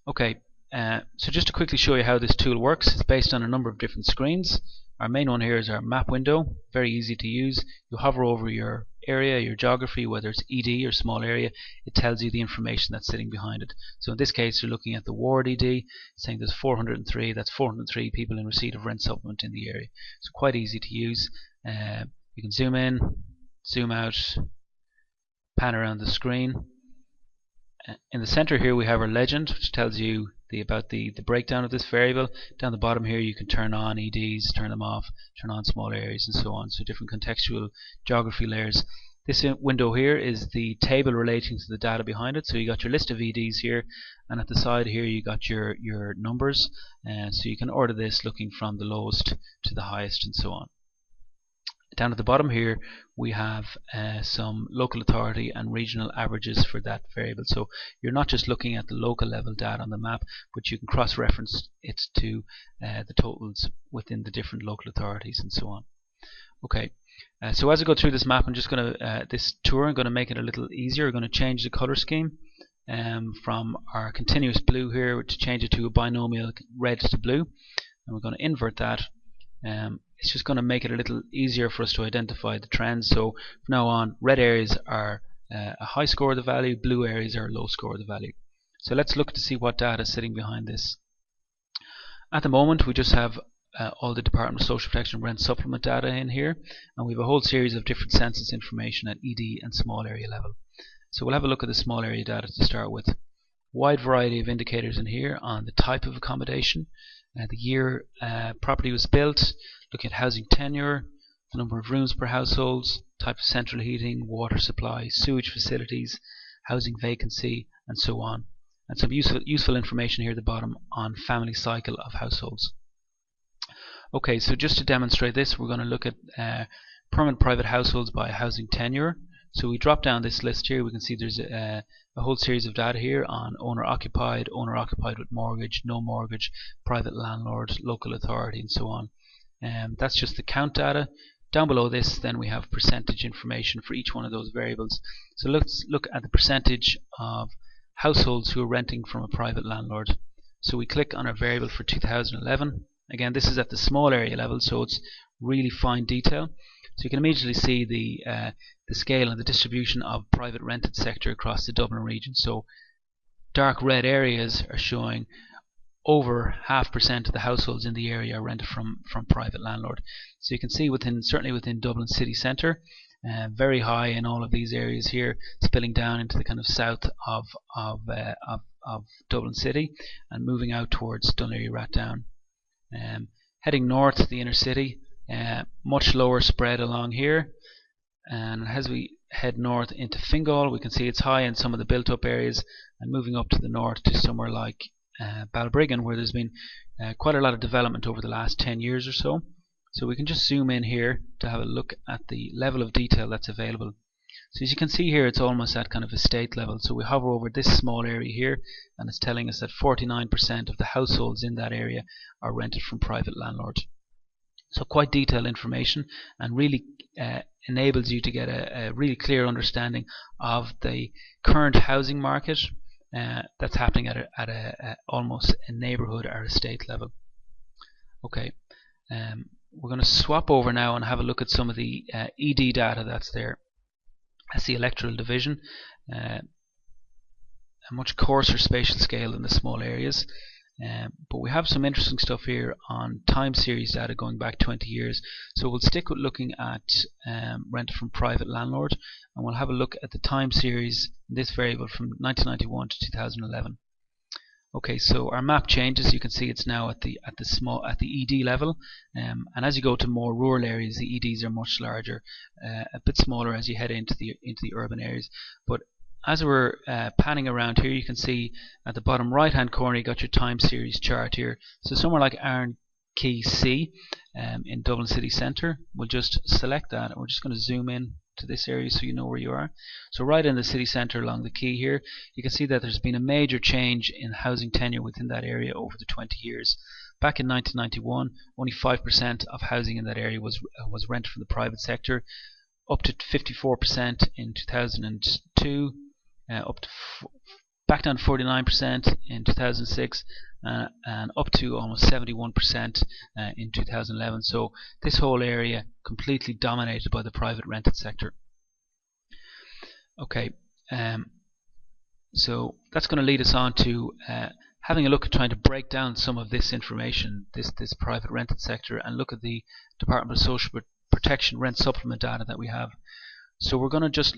Okay, so just to quickly show you how this tool works, it's based on a number of different screens. Our main one here is our map window, very easy to use. You hover over your area, your geography, whether it's ED or small area, it tells you the information that's sitting behind it. So in this case, you're looking at the ward ED, saying there's 403, that's 403 people in receipt of rent supplement in the area. So quite easy to use. You can zoom in, zoom out, pan around the screen. In the center here we have our legend, which tells you about the breakdown of this variable. Down the bottom here you can turn on EDs, turn them off, turn on small areas and so on, so different contextual geography layers. This window here is the table relating to the data behind it, so you got your list of EDs here, and at the side here you got your numbers, so you can order this looking from the lowest to the highest and so on. Down at the bottom here we have some local authority and regional averages for that variable. So you're not just looking at the local level data on the map, but you can cross-reference it to the totals within the different local authorities and so on. Okay, so as I go through this map, I'm just going to this tour, I'm going to make it a little easier. I'm going to change the color scheme from our continuous blue here to change it to a binomial red to blue, and we're going to invert that. It's just going to make it a little easier for us to identify the trends. So from now on, red areas are a high score of the value, blue areas are a low score of the value. So let's look to see what data is sitting behind this. At the moment we just have all the Department of Social Protection rent supplement data in here, and we have a whole series of different census information at ED and small area level. So we'll have a look at the small area data to start with. Wide variety of indicators in here on the type of accommodation, the year property was built, looking at housing tenure, the number of rooms per households, type of central heating, water supply, sewage facilities, housing vacancy, and so on. And some useful information here at the bottom on family cycle of households. Okay, so just to demonstrate this, we're going to look at permanent private households by housing tenure. So we drop down this list here, we can see there's a whole series of data here on owner occupied with mortgage, no mortgage, private landlord, local authority and so on. That's just the count data. Down below this then we have percentage information for each one of those variables. So let's look at the percentage of households who are renting from a private landlord. So we click on our variable for 2011. Again, this is at the small area level, so it's really fine detail. So you can immediately see the scale and the distribution of private rented sector across the Dublin region. So dark red areas are showing over 0.5% of the households in the area are rented from private landlord. So you can see certainly within Dublin city centre, very high in all of these areas here, spilling down into the kind of south of Dublin city and moving out towards Dunleary Rathdown. Heading north, the inner city, much lower spread along here, and as we head north into Fingal we can see it's high in some of the built up areas, and moving up to the north to somewhere like Balbriggan, where there's been quite a lot of development over the last 10 years or so. So we can just zoom in here to have a look at the level of detail that's available. So as you can see here, it's almost at kind of estate level. So we hover over this small area here, and it's telling us that 49% of the households in that area are rented from private landlords. So quite detailed information, and really enables you to get a really clear understanding of the current housing market that's happening at almost a neighbourhood or estate level. Okay, we're going to swap over now and have a look at some of the ED data that's there. That's the electoral division, a much coarser spatial scale than the small areas. But we have some interesting stuff here on time series data going back 20 years. So we'll stick with looking at rent from private landlord, and we'll have a look at the time series, this variable from 1991 to 2011. Okay, so our map changes. You can see it's now at the ED level, and as you go to more rural areas, the EDs are much larger, a bit smaller as you head into the urban areas. But as we're panning around here, you can see at the bottom right hand corner you got your time series chart here. So somewhere like Arn Key C in Dublin city centre, we'll just select that, and we're just going to zoom in to this area so you know where you are. So right in the city centre along the quay here, you can see that there's been a major change in housing tenure within that area over the 20 years. Back in 1991, only 5% of housing in that area was rented from the private sector, up to 54% in 2002, up to back down to 49% in 2006, and up to almost 71% in 2011. So this whole area completely dominated by the private rented sector. Okay, so that's going to lead us on to having a look at trying to break down some of this information, this private rented sector, and look at the Department of Social Protection rent supplement data that we have. So we're going to just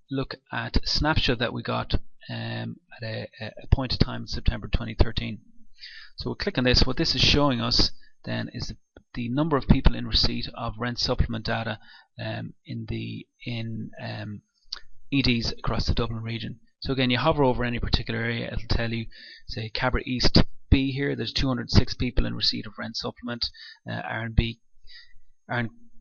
look at a snapshot that we got at a point of time in September 2013. So we'll click on this. What this is showing us then is the number of people in receipt of rent supplement data in EDs across the Dublin region. So again, you hover over any particular area, it'll tell you, say, Cabra East B here, there's 206 people in receipt of rent supplement. Arran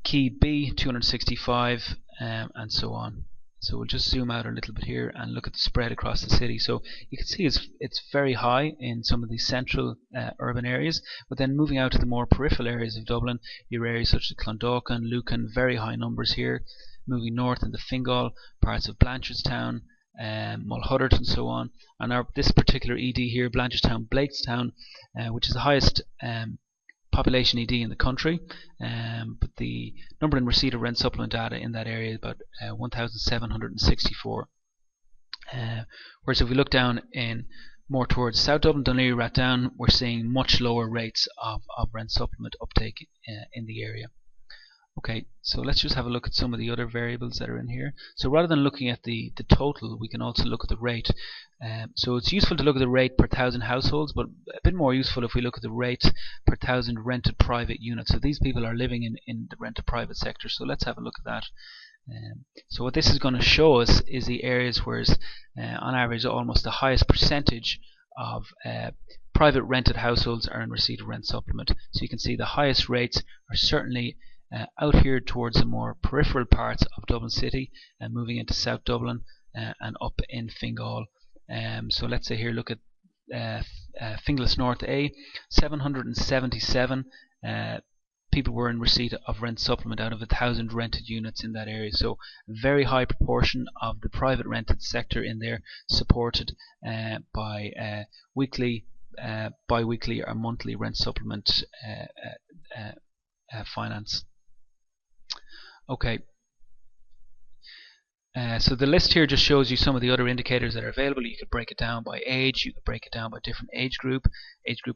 Key B, 265, and so on. So we'll just zoom out a little bit here and look at the spread across the city. So you can see it's very high in some of the central urban areas, but then moving out to the more peripheral areas of Dublin, your areas such as Clondalkin, Lucan, very high numbers here. Moving north into Fingal, parts of Blanchardstown, Mulhuddart, and so on. And this particular ED here, Blanchardstown, Blakestown, which is the highest population ED in the country, but the number in receipt of rent supplement data in that area is about 1,764. Whereas if we look down in more towards South Dublin, Dún Laoghaire, Rathdown, we're seeing much lower rates of rent supplement uptake in the area. Okay, so let's just have a look at some of the other variables that are in here. So rather than looking at the total, we can also look at the rate. So it's useful to look at the rate per 1,000 households, but a bit more useful if we look at the rate per 1,000 rented private units. So these people are living in the rented private sector. So let's have a look at that. So what this is going to show us is the areas where, on average, almost the highest percentage of private rented households are in receipt of rent supplement. So you can see the highest rates are certainly out here towards the more peripheral parts of Dublin City, and moving into South Dublin and up in Fingal. So let's say here, look at Finglas North A, 777 people were in receipt of rent supplement out of 1,000 rented units in that area. So a very high proportion of the private rented sector in there, supported by weekly, bi-weekly or monthly rent supplement finance. Okay, so the list here just shows you some of the other indicators that are available. You could break it down by age, you could break it down by different age group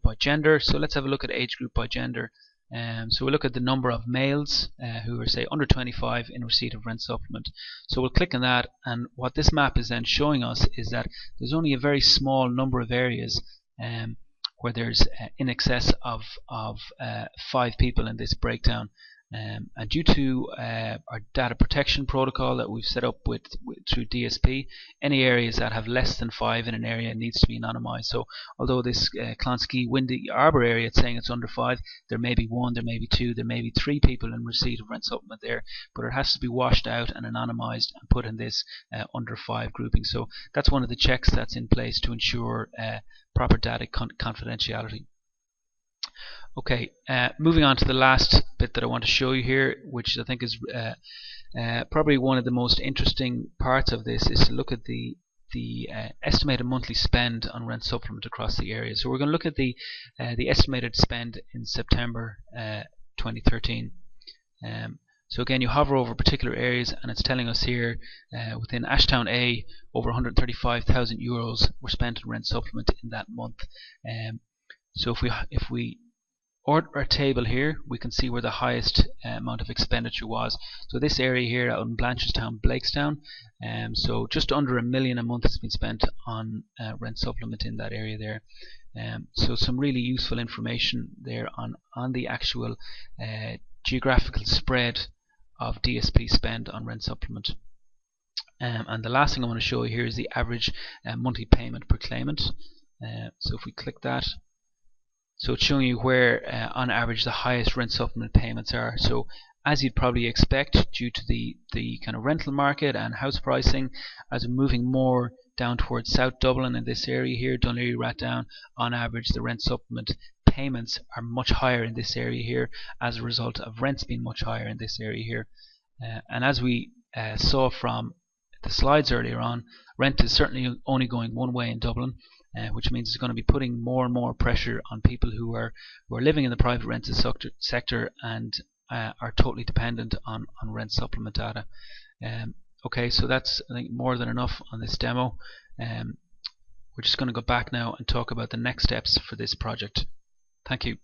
by gender. So let's have a look at age group by gender. So we'll look at the number of males who are, say, under 25 in receipt of rent supplement. So we'll click on that, and what this map is then showing us is that there's only a very small number of areas where there's in excess of 5 people in this breakdown. And due to our data protection protocol that we've set up through DSP, any areas that have less than 5 in an area needs to be anonymized. So although this Clonskey Windy Arbour area, it's saying it's under 5, there may be 1, there may be 2, there may be 3 people in receipt of rent supplement there, but it has to be washed out and anonymized and put in this under 5 grouping. So that's one of the checks that's in place to ensure proper data confidentiality. Okay, moving on to the last bit that I want to show you here, which I think is probably one of the most interesting parts of this, is to look at the estimated monthly spend on rent supplement across the area. So we're going to look at the estimated spend in September 2013. So again, you hover over particular areas, and it's telling us here within Ashtown A, over 135,000 euros were spent on rent supplement in that month. So if we order a table here, we can see where the highest amount of expenditure was. So this area here out in Blanchardstown, Blakestown, so just under $1 million a month has been spent on rent supplement in that area there. So some really useful information there on the actual geographical spread of DSP spend on rent supplement. And the last thing I want to show you here is the average monthly payment per claimant. So if we click that, so it's showing you where on average the highest rent supplement payments are. So as you'd probably expect, due to the kind of rental market and house pricing, as we're moving more down towards South Dublin in this area here, Dún Laoghaire, Rathdown, on average the rent supplement payments are much higher in this area here as a result of rents being much higher in this area here. And as we saw from the slides earlier on, rent is certainly only going one way in Dublin, which means it's going to be putting more and more pressure on people who are living in the private rented sector and are totally dependent on rent supplement data. Okay, so that's, I think, more than enough on this demo. We're just going to go back now and talk about the next steps for this project. Thank you.